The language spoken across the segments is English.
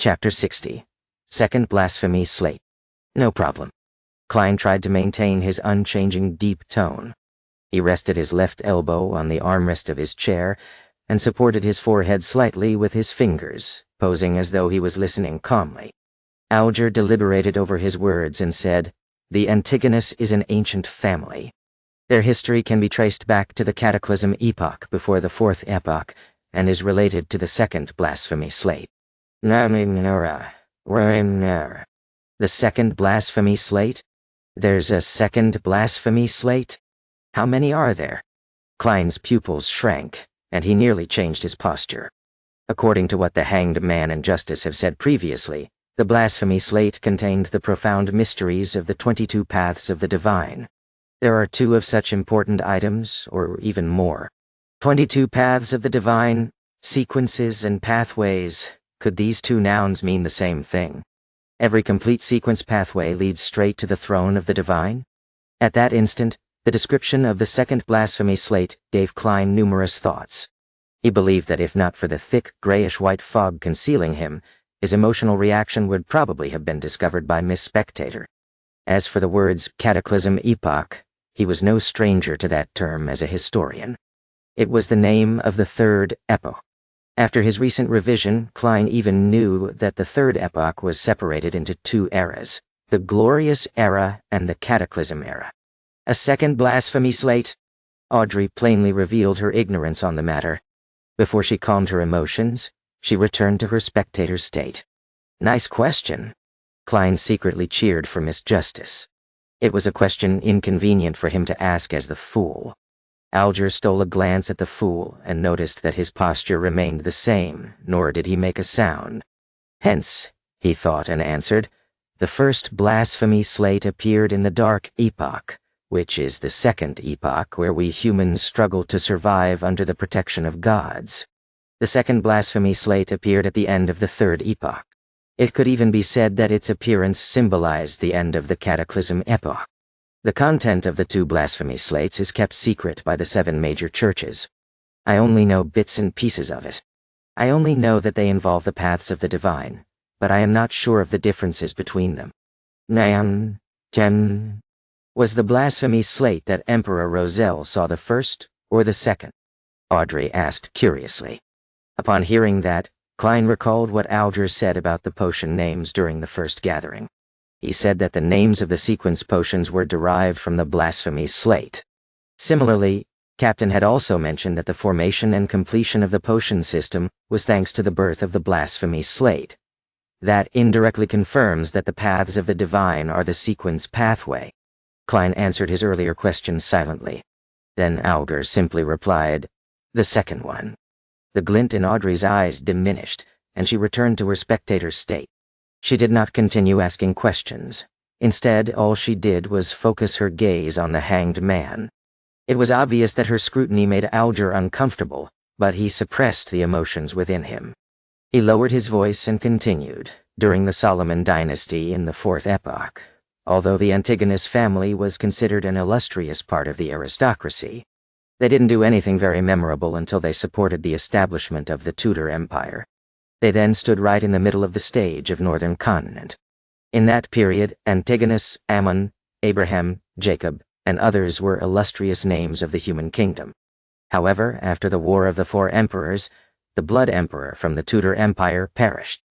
Chapter 60. Second Blasphemy Slate. No problem. Klein tried to maintain his unchanging deep tone. He rested his left elbow on the armrest of his chair and supported his forehead slightly with his fingers, posing as though he was listening calmly. Alger deliberated over his words and said, "The Antigonus is an ancient family. Their history can be traced back to the Cataclysm epoch before the Fourth Epoch and is related to the Second Blasphemy Slate." The Second Blasphemy Slate? There's a Second Blasphemy Slate? How many are there? Klein's pupils shrank, and he nearly changed his posture. According to what the Hanged Man and Justice have said previously, the Blasphemy Slate contained the profound mysteries of the 22 paths of the divine. There are 2 of such important items, or even more. 22 paths of the divine, sequences and pathways. Could these 2 nouns mean the same thing? Every complete sequence pathway leads straight to the throne of the divine? At that instant, the description of the Second Blasphemy Slate gave Klein numerous thoughts. He believed that if not for the thick, grayish-white fog concealing him, his emotional reaction would probably have been discovered by Miss Spectator. As for the words Cataclysm Epoch, he was no stranger to that term as a historian. It was the name of the Third Epoch. After his recent revision, Klein even knew that the Third Epoch was separated into 2 eras, the Glorious Era and the Cataclysm Era. A Second Blasphemy Slate? Audrey plainly revealed her ignorance on the matter. Before she calmed her emotions, she returned to her spectator state. Nice question. Klein secretly cheered for Miss Justice. It was a question inconvenient for him to ask as the fool. Alger stole a glance at the fool and noticed that his posture remained the same, nor did he make a sound. Hence, he thought and answered, the first Blasphemy Slate appeared in the Dark Epoch, which is the second epoch where we humans struggle to survive under the protection of gods. The Second Blasphemy Slate appeared at the end of the Third Epoch. It could even be said that its appearance symbolized the end of the Cataclysm Epoch. The content of the 2 blasphemy slates is kept secret by the 7 major churches. I only know bits and pieces of it. I only know that they involve the paths of the divine, but I am not sure of the differences between them. Was the blasphemy slate that Emperor Roselle saw the first or the second? Audrey asked curiously. Upon hearing that, Klein recalled what Alger said about the potion names during the first gathering. He said that the names of the sequence potions were derived from the blasphemy slate. Similarly, Captain had also mentioned that the formation and completion of the potion system was thanks to the birth of the blasphemy slate. That indirectly confirms that the paths of the divine are the sequence pathway. Klein answered his earlier question silently. Then Alger simply replied, "The second one." The glint in Audrey's eyes diminished, and she returned to her spectator state. She did not continue asking questions. Instead, all she did was focus her gaze on the Hanged Man. It was obvious that her scrutiny made Alger uncomfortable, but he suppressed the emotions within him. He lowered his voice and continued, during the Solomon dynasty in the Fourth Epoch, although the Antigonus family was considered an illustrious part of the aristocracy, they didn't do anything very memorable until they supported the establishment of the Tudor Empire. They then stood right in the middle of the stage of northern continent. In that period, Antigonus, Ammon, Abraham, Jacob, and others were illustrious names of the human kingdom. However, after the War of the 4 Emperors, the Blood Emperor from the Tudor Empire perished.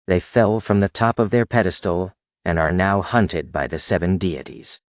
They fell from the top of their pedestal and are now hunted by the 7 deities.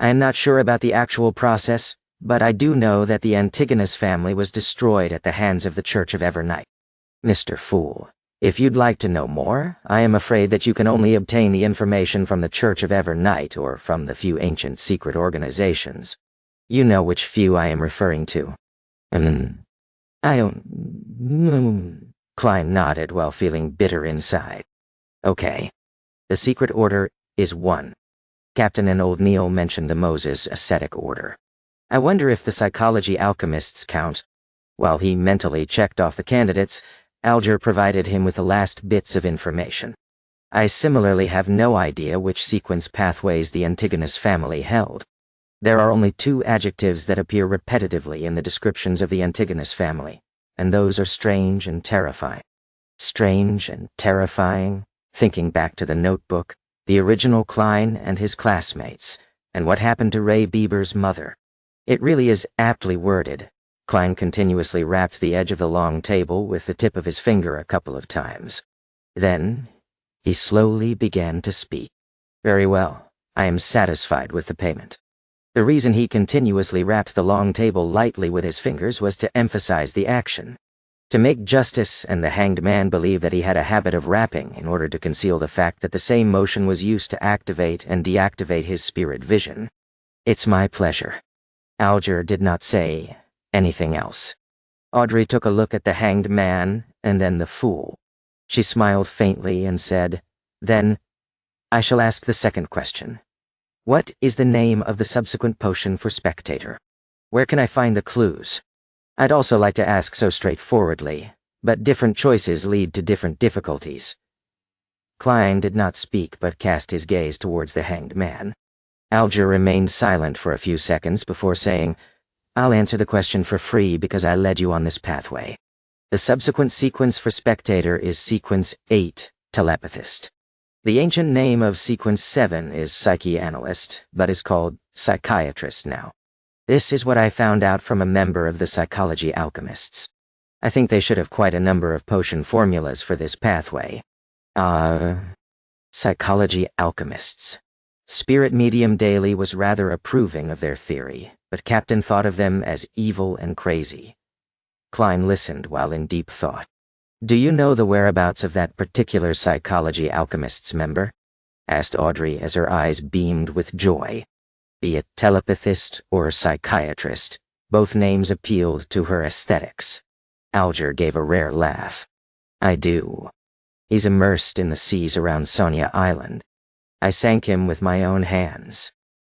I am not sure about the actual process, but I do know that the Antigonus family was destroyed at the hands of the Church of Evernight. Mr. Fool, if you'd like to know more, I am afraid that you can only obtain the information from the Church of Evernight or from the few ancient secret organizations. You know which few I am referring to. I don't... Klein nodded while feeling bitter inside. Okay. The secret order is 1. Captain and Old Neil mentioned the Moses ascetic order. I wonder if the psychology alchemists count. While he mentally checked off the candidates, Alger provided him with the last bits of information. I similarly have no idea which sequence pathways the Antigonus family held. There are only 2 adjectives that appear repetitively in the descriptions of the Antigonus family, and those are strange and terrifying. Strange and terrifying, thinking back to the notebook, the original Klein and his classmates, and what happened to Ray Bieber's mother. It really is aptly worded. Klein continuously rapped the edge of the long table with the tip of his finger a couple of times. Then, he slowly began to speak. Very well, I am satisfied with the payment. The reason he continuously rapped the long table lightly with his fingers was to emphasize the action. To make Justice and the hanged man believe that he had a habit of rapping in order to conceal the fact that the same motion was used to activate and deactivate his spirit vision. It's my pleasure. Alger did not say anything else. Audrey took a look at the hanged man and then the fool. She smiled faintly and said, "Then, I shall ask the second question. What is the name of the subsequent potion for Spectator? Where can I find the clues? I'd also like to ask so straightforwardly, but different choices lead to different difficulties." Klein did not speak but cast his gaze towards the hanged man. Alger remained silent for a few seconds before saying, "I'll answer the question for free because I led you on this pathway. The subsequent sequence for Spectator is Sequence 8, Telepathist. The ancient name of Sequence 7 is Psychoanalyst, but is called Psychiatrist now. This is what I found out from a member of the Psychology Alchemists. I think they should have quite a number of potion formulas for this pathway. Psychology Alchemists. Spirit Medium Daily was rather approving of their theory, but Captain thought of them as evil and crazy. Klein listened while in deep thought. "Do you know the whereabouts of that particular Psychology Alchemists member?" asked Audrey as her eyes beamed with joy. Be it telepathist or psychiatrist, both names appealed to her aesthetics. Alger gave a rare laugh. "I do. He's immersed in the seas around Sonia Island. I sank him with my own hands.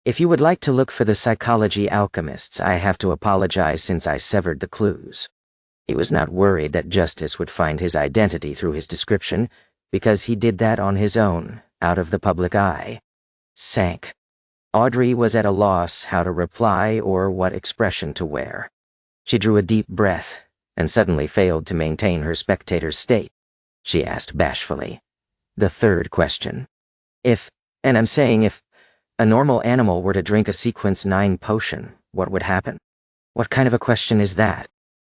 If you would like to look for the Psychology Alchemists, I have to apologize since I severed the clues." He was not worried that Justice would find his identity through his description, because he did that on his own, out of the public eye. Sank. Audrey was at a loss how to reply or what expression to wear. She drew a deep breath, and suddenly failed to maintain her spectator's state. She asked bashfully, "The third question. If, and I'm saying if, a normal animal were to drink a Sequence 9 potion, what would happen?" "What kind of a question is that?"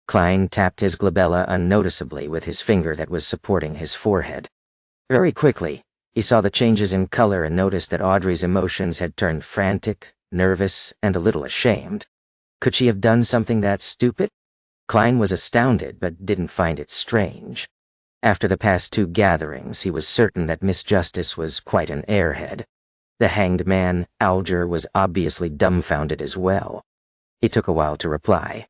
Klein tapped his glabella unnoticeably with his finger that was supporting his forehead. Very quickly, he saw the changes in color and noticed that Audrey's emotions had turned frantic, nervous, and a little ashamed. Could she have done something that stupid? Klein was astounded but didn't find it strange. After the past 2 gatherings, he was certain that Miss Justice was quite an airhead. The hanged man, Alger, was obviously dumbfounded as well. He took a while to reply.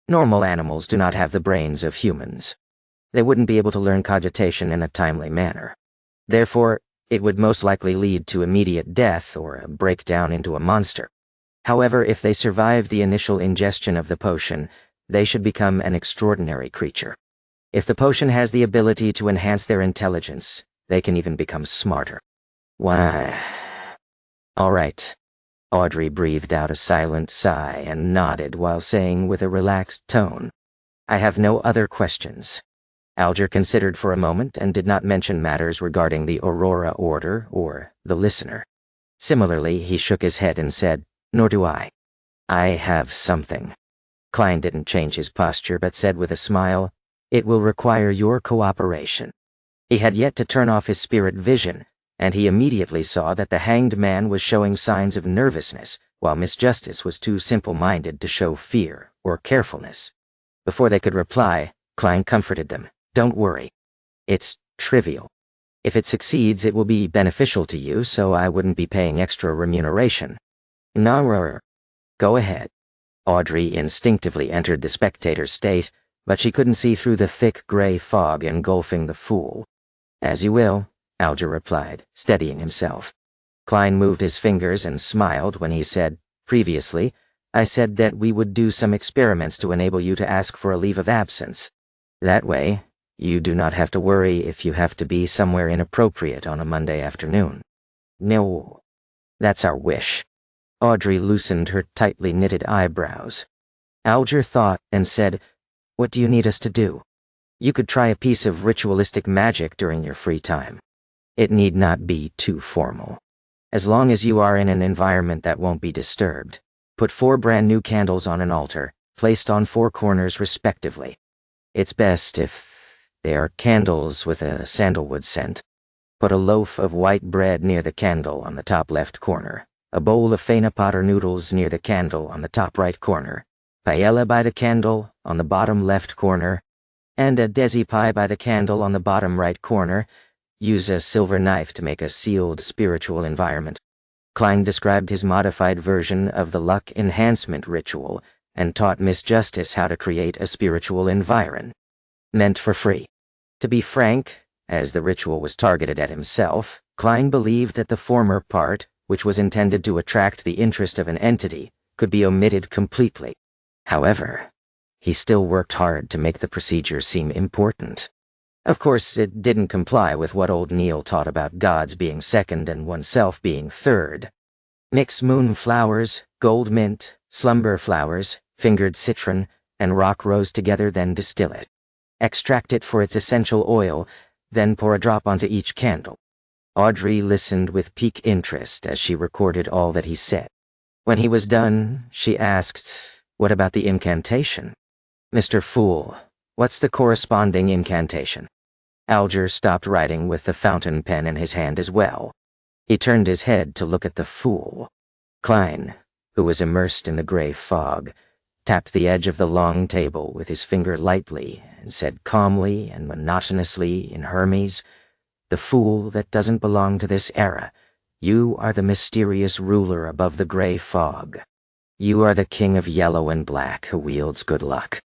"Normal animals do not have the brains of humans. They wouldn't be able to learn cogitation in a timely manner. Therefore, it would most likely lead to immediate death or a breakdown into a monster. However, if they survive the initial ingestion of the potion, they should become an extraordinary creature. If the potion has the ability to enhance their intelligence, they can even become smarter." "Why? All right." Audrey breathed out a silent sigh and nodded while saying with a relaxed tone, "I have no other questions." Alger considered for a moment and did not mention matters regarding the Aurora Order or the Listener. Similarly, he shook his head and said, "Nor do I. I have something." Klein didn't change his posture but said with a smile, "It will require your cooperation." He had yet to turn off his spirit vision, and he immediately saw that the hanged man was showing signs of nervousness, while Miss Justice was too simple-minded to show fear or carefulness. Before they could reply, Klein comforted them. "Don't worry. It's trivial. If it succeeds, it will be beneficial to you, so I wouldn't be paying extra remuneration." "No, go ahead." Audrey instinctively entered the spectator state, but she couldn't see through the thick gray fog engulfing the fool. "As you will," Alger replied, steadying himself. Klein moved his fingers and smiled when he said, "Previously, I said that we would do some experiments to enable you to ask for a leave of absence. That way, you do not have to worry if you have to be somewhere inappropriate on a Monday afternoon." "No, that's our wish." Audrey loosened her tightly knitted eyebrows. Alger thought and said, "What do you need us to do? You could try a piece of ritualistic magic during your free time." It need not be too formal. As long as you are in an environment that won't be disturbed, put 4 brand new candles on an altar, placed on 4 corners respectively. It's best if they are candles with a sandalwood scent. Put a loaf of white bread near the candle on the top left corner, a bowl of fena potter noodles near the candle on the top right corner, paella by the candle on the bottom left corner, and a desi pie by the candle on the bottom right corner. Use a silver knife to make a sealed spiritual environment. Klein described his modified version of the luck enhancement ritual and taught Miss Justice how to create a spiritual environment. Meant for free. To be frank, as the ritual was targeted at himself, Klein believed that the former part, which was intended to attract the interest of an entity, could be omitted completely. However, he still worked hard to make the procedure seem important. Of course, it didn't comply with what old Neil taught about gods being second and oneself being third. Mix moon flowers, gold mint, slumber flowers, fingered citron, and rock rose together, then distill it. Extract it for its essential oil, then pour a drop onto each candle. Audrey listened with piqued interest as she recorded all that he said. When he was done, she asked, "What about the incantation?" "Mr. Fool, what's the corresponding incantation?" Alger stopped writing with the fountain pen in his hand as well. He turned his head to look at the fool. Klein, who was immersed in the gray fog, tapped the edge of the long table with his finger lightly and said calmly and monotonously in Hermes, "The fool that doesn't belong to this era. You are the mysterious ruler above the gray fog. You are the king of yellow and black who wields good luck."